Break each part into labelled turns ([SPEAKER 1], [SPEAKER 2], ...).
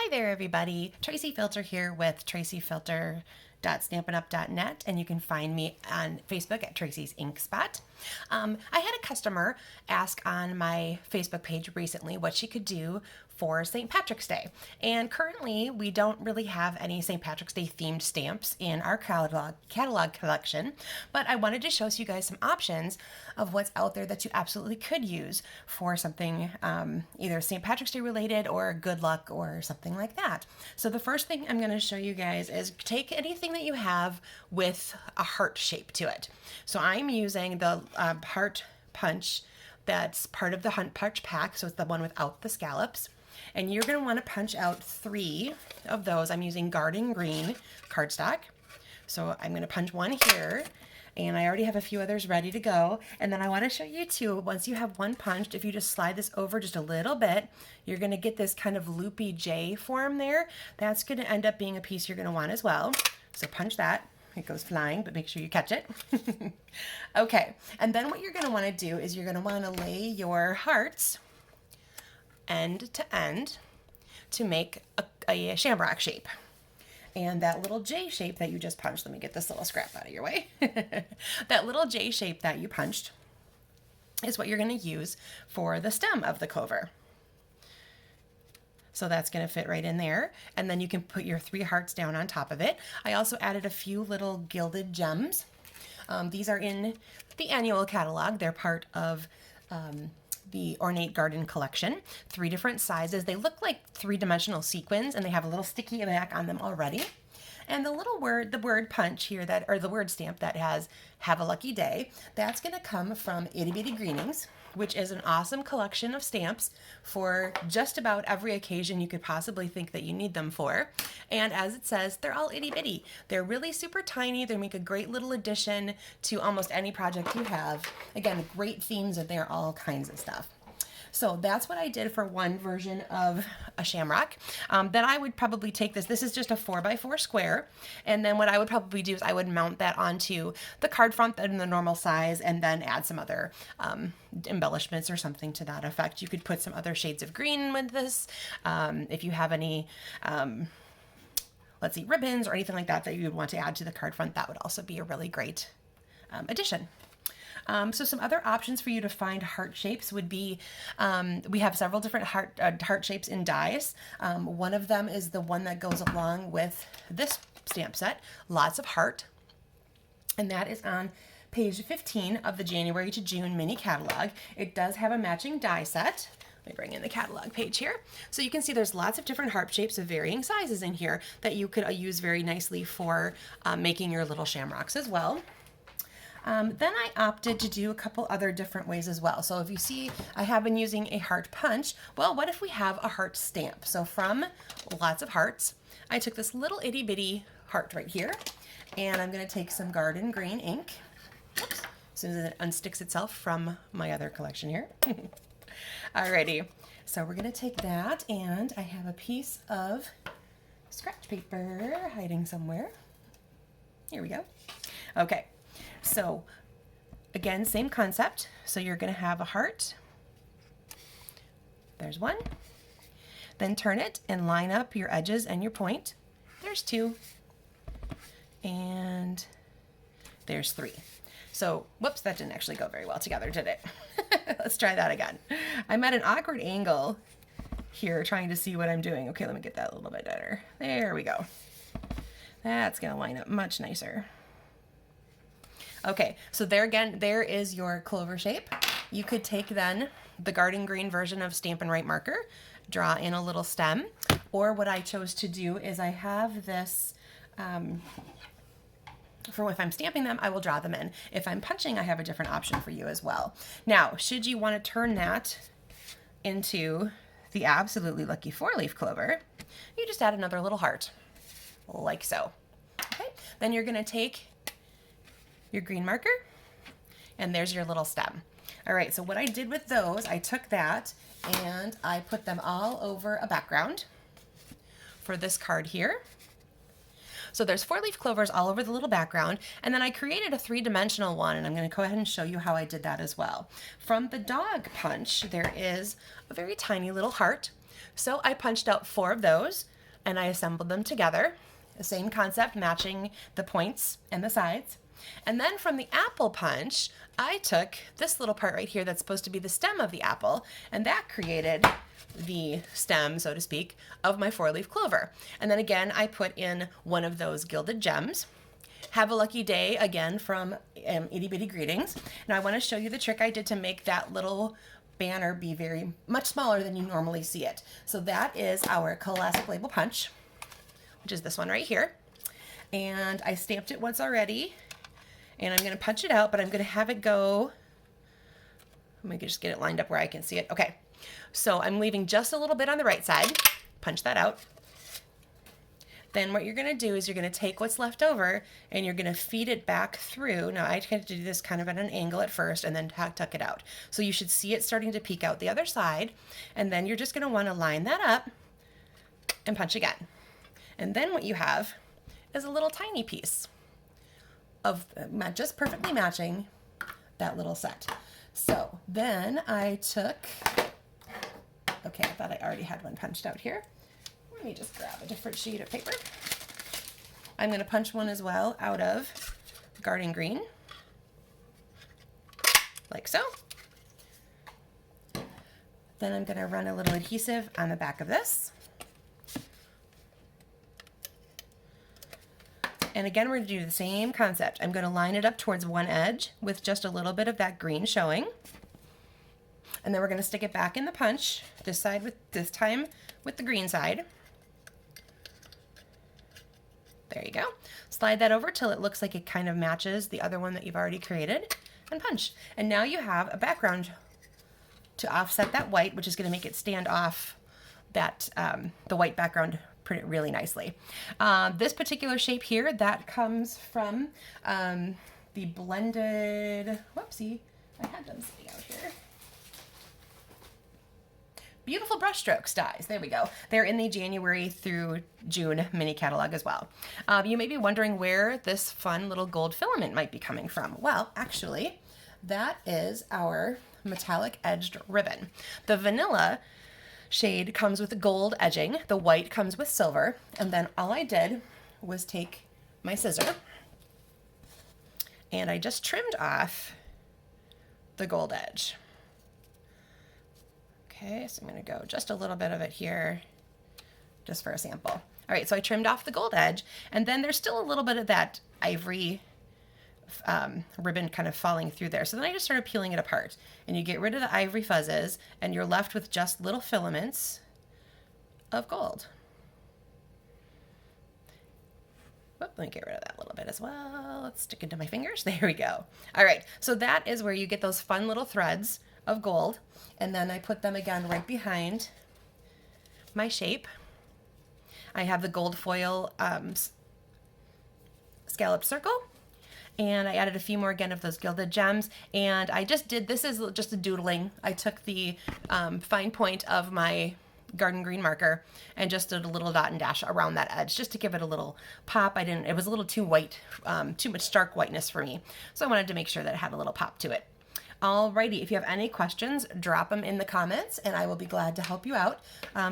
[SPEAKER 1] Hi there, everybody. Tracy Filter here with tracyfilter.stampinup.net, and you can find me on Facebook at Tracy's Ink Spot. I had a customer ask on my Facebook page recently what she could do for St. Patrick's Day. And currently, we don't really have any St. Patrick's Day themed stamps in our catalog collection, but I wanted to show you guys some options of what's out there that you absolutely could use for something either St. Patrick's Day related or good luck or something like that. So the first thing I'm going to show you guys is take anything that you have with a heart shape to it. So I'm using the heart punch that's part of the Hunt Punch pack, so it's the one without the scallops. And you're going to want to punch out 3 of those. I'm using Garden Green cardstock. So I'm going to punch one here, and I already have a few others ready to go. And then I want to show you too, once you have one punched, if you just slide this over just a little bit, you're going to get this kind of loopy J form there. That's going to end up being a piece you're going to want as well. So punch that. It goes flying, but make sure you catch it. Okay, and then what you're going to want to do is you're going to want to lay your hearts end to end to make a shamrock shape. And that little J shape that you just punched, let me get this little scrap out of your way. That little J shape that you punched is what you're going to use for the stem of the clover. So that's going to fit right in there. And then you can put your 3 hearts down on top of it. I also added a few little Gilded Gems. These are in the annual catalog. They're part of the Ornate Garden collection. 3 different sizes. They look like 3-dimensional sequins, and they have a little sticky back on them already. And the little word, the word punch here, or the word stamp that has "Have a Lucky Day," that's going to come from Itty Bitty Greenings, which is an awesome collection of stamps for just about every occasion you could possibly think that you need them for. And as it says, they're all itty bitty. They're really super tiny. They make a great little addition to almost any project you have. Again, great themes in there, all kinds of stuff. So that's what I did for one version of a shamrock. Then I would probably take this. This is just a 4x4 square. And then what I would probably do is I would mount that onto the card front in the normal size and then add some other embellishments or something to that effect. You could put some other shades of green with this. If you have any, let's see, ribbons or anything like that that you would want to add to the card front, that would also be a really great addition. So some other options for you to find heart shapes would be, we have several different heart shapes in dies. One of them is the one that goes along with this stamp set, Lots of Heart. And that is on page 15 of the January to June mini catalog. It does have a matching die set. Let me bring in the catalog page here. So you can see there's lots of different heart shapes of varying sizes in here that you could use very nicely for making your little shamrocks as well. Then I opted to do a couple other different ways as well. So if you see, I have been using a heart punch. Well, what if we have a heart stamp? So from Lots of Hearts, I took this little itty bitty heart right here, and I'm going to take some Garden Green ink. Oops, as soon as it unsticks itself from my other collection here. Alrighty, so we're going to take that, and I have a piece of scratch paper hiding somewhere. Here we go. Okay. So again, same concept. So you're going to have a heart. There's one. Then turn it and line up your edges and your point. There's 2. And there's 3. So, whoops, that didn't actually go very well together, did it? Let's try that again. I'm at an awkward angle here trying to see what I'm doing. Okay, let me get that a little bit better. There we go. That's going to line up much nicer. Okay, so there again, there is your clover shape. You could take then the Garden Green version of Stampin' Write marker, draw in a little stem, or what I chose to do is I have this, for if I'm stamping them, I will draw them in. If I'm punching, I have a different option for you as well. Now, should you want to turn that into the absolutely lucky 4-leaf clover, you just add another little heart, like so. Okay, then you're going to take your green marker, and there's your little stem. All right, so what I did with those, I took that and I put them all over a background for this card here. So there's 4-leaf clovers all over the little background, and then I created a 3-dimensional one, and I'm going to go ahead and show you how I did that as well. From the dog punch, there is a very tiny little heart. So I punched out 4 of those, and I assembled them together. The same concept, matching the points and the sides. And then from the apple punch, I took this little part right here that's supposed to be the stem of the apple, and that created the stem, so to speak, of my 4-leaf clover. And then again, I put in one of those Gilded Gems. Have a lucky day, again, from Itty Bitty Greetings. Now I want to show you the trick I did to make that little banner be very much smaller than you normally see it. So that is our classic label punch, which is this one right here. And I stamped it once already, and I'm going to punch it out, but I'm going to have it go, let me just get it lined up where I can see it. Okay, so I'm leaving just a little bit on the right side. Punch that out. Then what you're going to do is you're going to take what's left over and you're going to feed it back through. Now I tend to do this kind of at an angle at first and then tuck it out. So you should see it starting to peek out the other side, and then you're just going to want to line that up and punch again. And then what you have is a little tiny piece of just perfectly matching that little set. So then I took, okay, I thought I already had one punched out here. Let me just grab a different sheet of paper. I'm going to punch one as well out of garden green, like so. Then I'm going to run a little adhesive on the back of this. And again, we're going to do the same concept. I'm going to line it up towards one edge with just a little bit of that green showing. And then we're going to stick it back in the punch, this time with the green side. There you go. Slide that over till it looks like it kind of matches the other one that you've already created, and punch. And now you have a background to offset that white, which is going to make it stand off that the white background really nicely. This particular shape here, that comes from the blended, whoopsie, I had them sitting out here. Beautiful Brushstrokes dies. There we go. They're in the January through June mini catalog as well. You may be wondering where this fun little gold filament might be coming from. Well, actually, that is our metallic edged ribbon. The vanilla shade comes with gold edging. The white comes with silver. And then all I did was take my scissor and I just trimmed off the gold edge. Okay, so I'm going to go just a little bit of it here, just for a sample. All right, so I trimmed off the gold edge, and then there's still a little bit of that ivory ribbon kind of falling through there. So then I just started peeling it apart, and you get rid of the ivory fuzzes, and you're left with just little filaments of gold. Whoop, let me get rid of that little bit as well. Let's stick it to my fingers. There we go. All right, so that is where you get those fun little threads of gold, and then I put them again right behind my shape. I have the gold foil scalloped circle, and I added a few more again of those Gilded Gems, and I just did, this is just a doodling. I took the fine point of my garden green marker and just did a little dot and dash around that edge just to give it a little pop. It was a little too white, too much stark whiteness for me, so I wanted to make sure that it had a little pop to it. Alrighty, if you have any questions, drop them in the comments and I will be glad to help you out.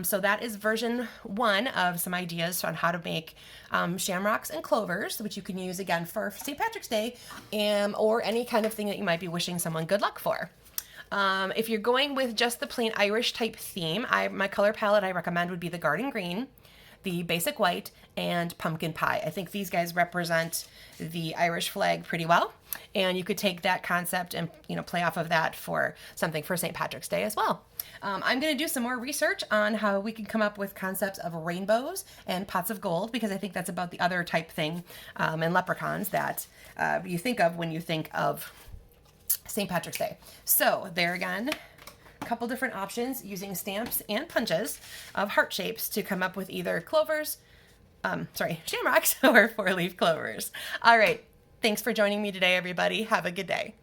[SPEAKER 1] So that is version 1 of some ideas on how to make shamrocks and clovers, which you can use again for St. Patrick's Day or any kind of thing that you might be wishing someone good luck for. If you're going with just the plain Irish type theme, my color palette I recommend would be the garden green, the basic white, and pumpkin pie. I think these guys represent the Irish flag pretty well, and you could take that concept and play off of that for something for St. Patrick's Day as well. I'm going to do some more research on how we can come up with concepts of rainbows and pots of gold, because I think that's about the other type thing and leprechauns that you think of when you think of St. Patrick's Day. So there again, a couple different options using stamps and punches of heart shapes to come up with either clovers, shamrocks or 4-leaf clovers. All right. Thanks for joining me today, everybody. Have a good day.